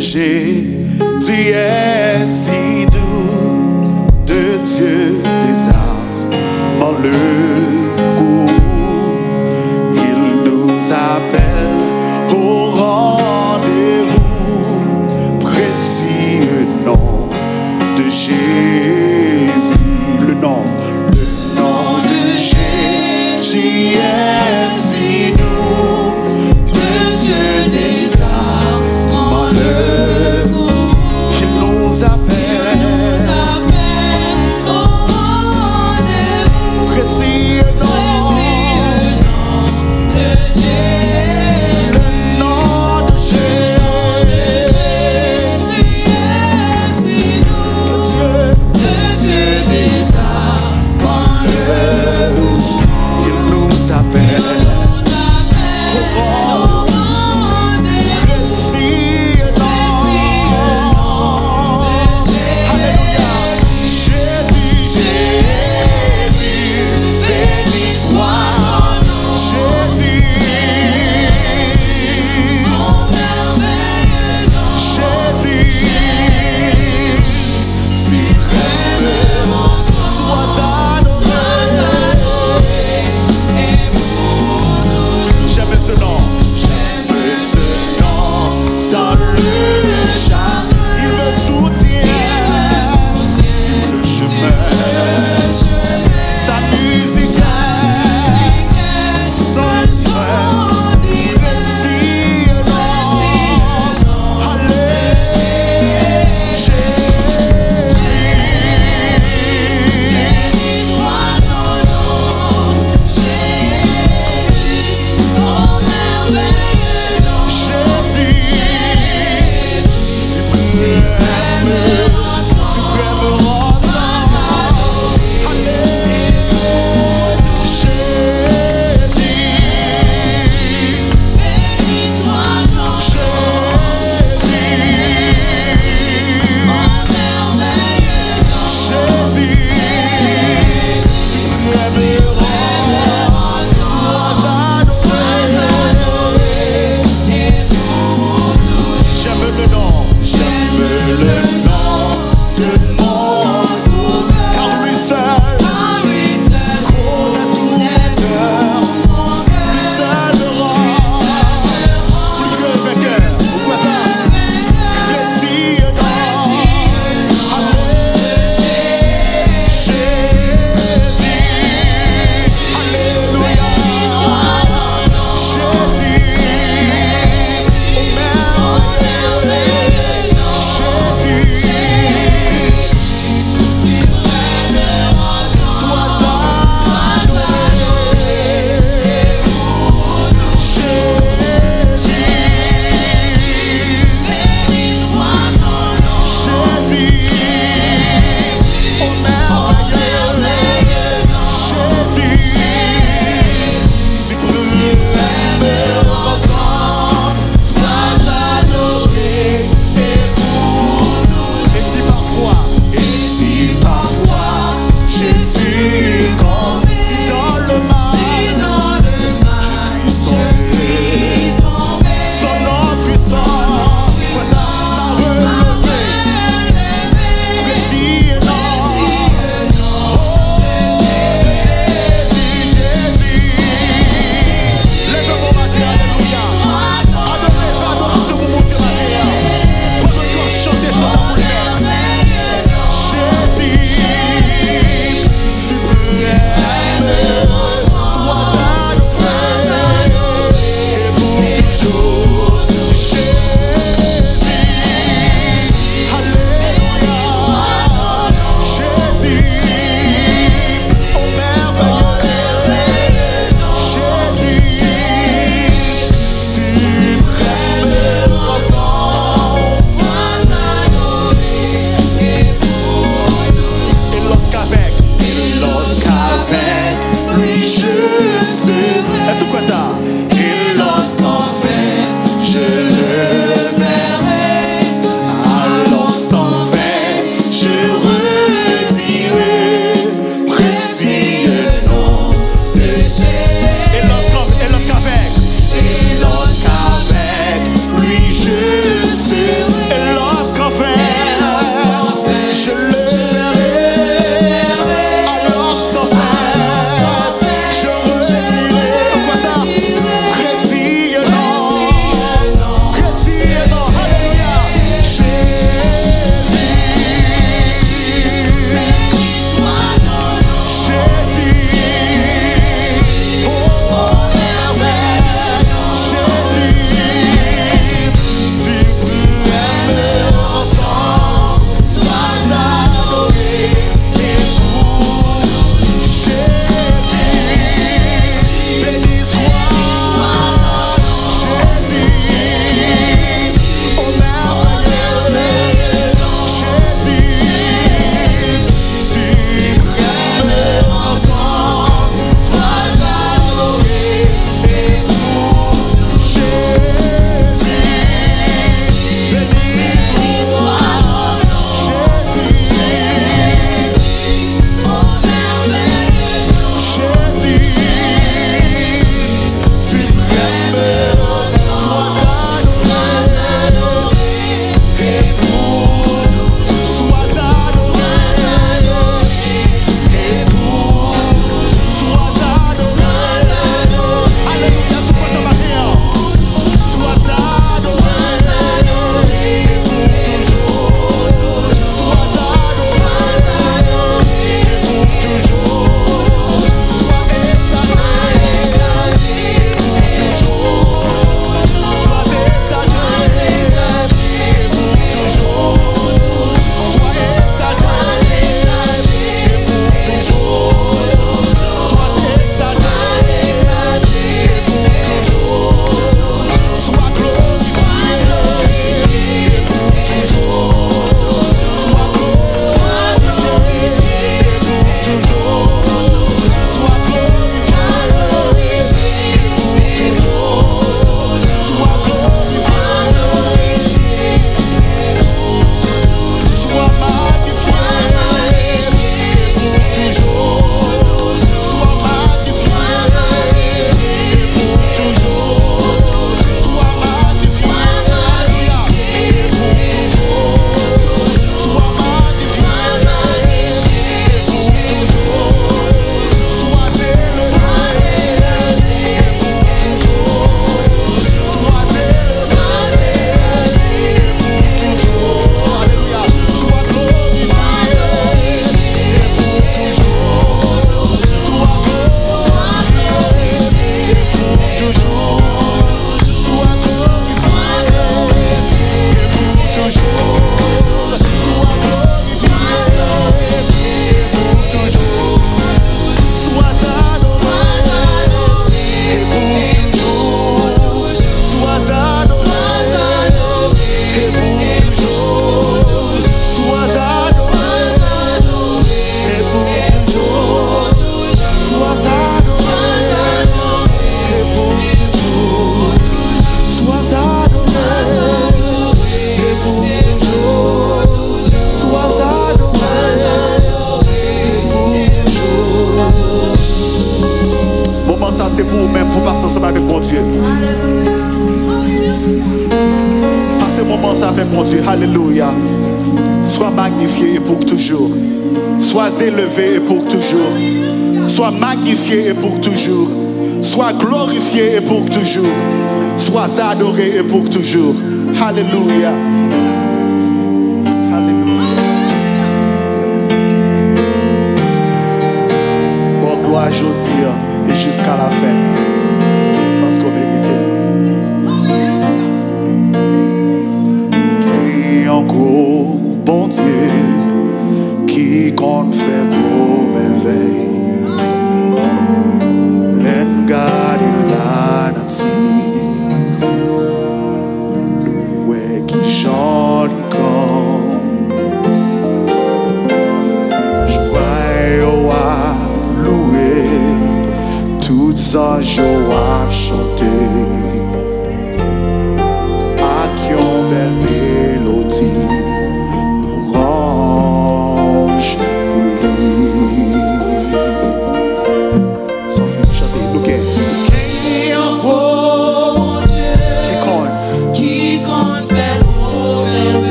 Jésus est si doux, de Dieu des armes le goût. Il nous appelle au rendez-vous, précieux nom de Jésus. Le nom de Jésus est si doux, de Dieu des armes le goût. Il nous appelle au rendez-vous, précieux nom de Jésus. Le nom de Jésus est si doux, de Dieu des armes le goût. Il nous appelle au rendez-vous, précieux nom de Jésus. Alléluia. Jésus, Jésus, béni soit Jésus, mon merveilleux nom. Jésus, suprême, sois adoré et pour toujours. J'aime ce nom. J'aime ce nom. Dans le chagrin, il me soutient. Le chemin, sa musique est son Dieu. Précieux nom. Alléluia. Jésus, béni soit ton nom. Jésus, mon merveilleux nom. Jésus, suprême roi. Alléluia. Jésus, béni soit ton nom. Jésus, mon merveilleux nom. Jésus, suprême roi. Sois adoré et pour toujours. J'aime le nom de mon sauveur, car lui seul connaît tout mon cœur. Lui seul me rend plus que vainqueur. Pourquoi ça? Précieux nom. Jésus, alléluia. Jésus, au merveilleux nom. Jésus, sois adoré. Jésus, béni soit ton nom. Jésus, au merveilleux nom. Jésus, suprême ensemble, sois adoré et pour toujours. Et si parfois Jésus comme si dans le mal je suis tombé, son nom puissant m'a relevé. Précieux nom de Jésus, Jésus. Lève-moi ma terre, alléluia. Adorez, adoration pour mon Dieu, ma terre. Pendant que tu vas chanter, chante à vous-même. Jésus, suprême, sois adoré et pour toujours. Jésus, alléluia. Jésus, au merveilleux nom. Jésus, suprême ensemble, sois adoré et pour toujours. Et lorsqu'avec lui je serai. Est-ce que quoi ça? Et lorsqu'enfin je le verrai, alors sans fin je redirai précieux nom de Jésus. Et lorsqu'avec lui je serai. c'est pour vous-même, pour passer ensemble avec mon Dieu. Passez un moment ça avec mon Dieu. Alléluia. Sois magnifié et pour toujours. Sois élevé et pour toujours. Sois magnifié et pour toujours. Sois glorifié et pour toujours. Sois adoré et pour toujours. Alléluia. Alléluia. Bon, gloire aujourd'hui et jusqu'à la fin. Parce qu'on mérite. Qui en gros, bon Dieu, qui compte fait gros merveilles. L'engard et la nature, ouais, qui chante comme. Je crois à louer, tous anges à chanter. À qui ont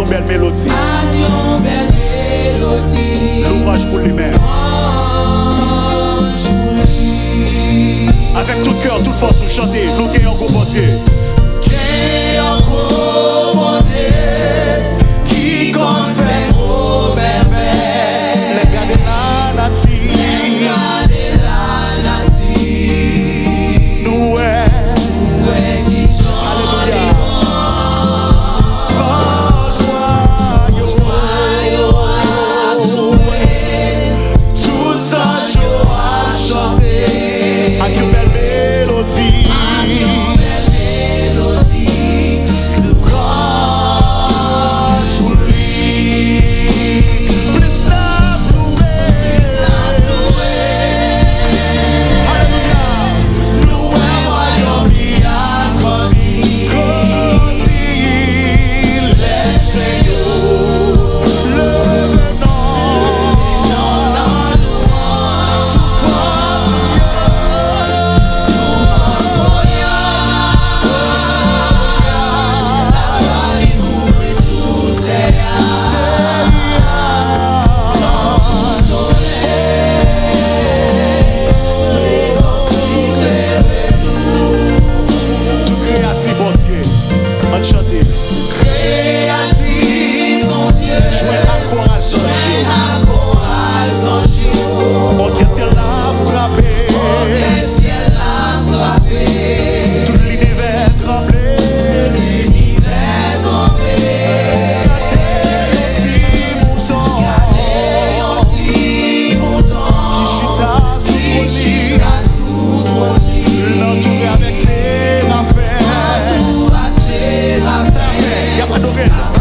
belle mélodie. A qui ont belle mélodie. Louange pour lui-même. Avec tout cœur, toute force, nous chanter. Nous qui en gros bon Dieu. Qui en gros bon Dieu. Qui compte fait gros merveille. Les gars de la nature. Les gars de la nature. Nous qui chante. Alléluia. Avec ses affaires. Y'a pas d'oreille.